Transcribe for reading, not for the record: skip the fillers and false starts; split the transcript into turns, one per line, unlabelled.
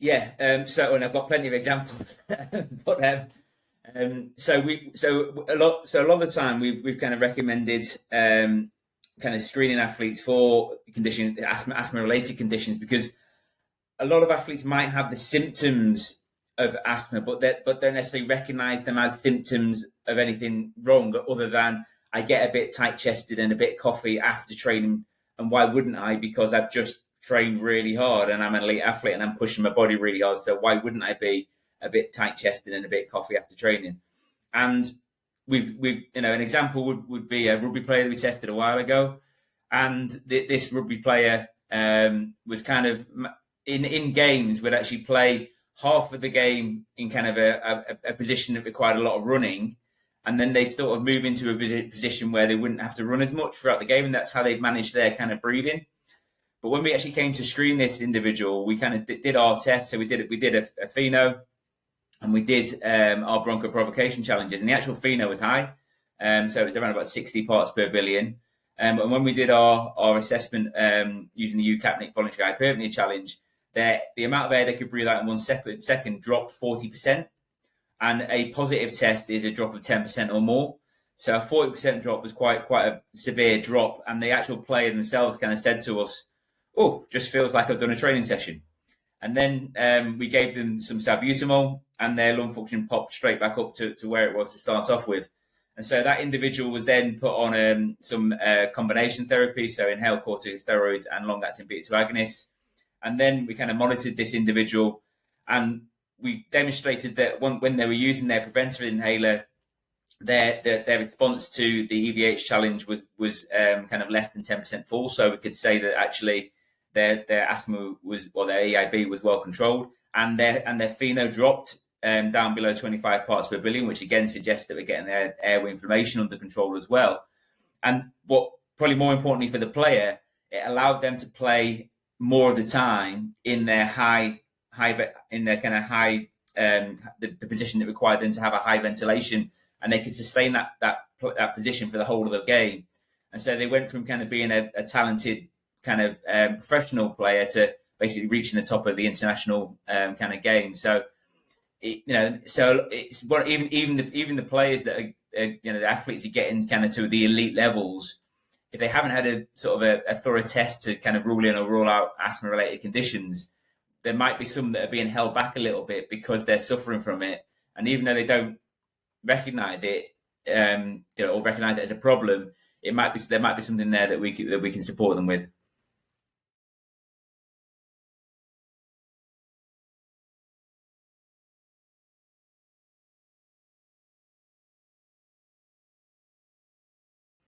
Yeah, and I've got plenty of examples, but a lot of the time we've kind of recommended kind of screening athletes for asthma related conditions, because a lot of athletes might have the symptoms of asthma, but don't necessarily recognise them as symptoms of anything wrong, other than I get a bit tight chested and a bit coughy after training, and why wouldn't I? Because I've just trained really hard and I'm an elite athlete and I'm pushing my body really hard. So why wouldn't I be a bit tight chested and a bit coughy after training? And we've an example would be a rugby player that we tested a while ago, and this rugby player was kind of in games would actually play half of the game in kind of a position that required a lot of running, and then they sort of move into a position where they wouldn't have to run as much throughout the game, and that's how they managed their kind of breathing. But when we actually came to screen this individual, we kind of did our test. So we did a FeNO, and we did our bronchoprovocation challenges, and the actual FeNO was high, so it was around about 60 parts per billion. And when we did our assessment using the UCAPNIC voluntary hyperpnea challenge, the amount of air they could breathe out in 1 second dropped 40%, and a positive test is a drop of 10% or more. So a 40% drop was quite a severe drop, and the actual player themselves kind of said to us, "Oh, just feels like I've done a training session." And then we gave them some salbutamol, and their lung function popped straight back up to where it was to start off with. And so that individual was then put on some combination therapy, so inhaled corticosteroids and long-acting beta-2 agonists. And then we kind of monitored this individual, and we demonstrated that when they were using their preventer inhaler, their response to the EVH challenge was kind of less than 10% full. So we could say that actually their asthma their EIB was well controlled, and their FeNO dropped down below 25 parts per billion, which again suggests that we're getting their airway inflammation under control as well. And what probably more importantly for the player, it allowed them to play more of the time in their the position that required them to have a high ventilation, and they could sustain that position for the whole of the game. And so they went from kind of being a talented kind of professional player to basically reaching the top of the international kind of game. So it's what even the players that are the athletes are getting kind of to the elite levels, if they haven't had a sort of a thorough test to kind of rule in or rule out asthma related conditions, there might be some that are being held back a little bit because they're suffering from it. And even though they don't recognize it, or recognize it as a problem, there might be something there that we can support them with.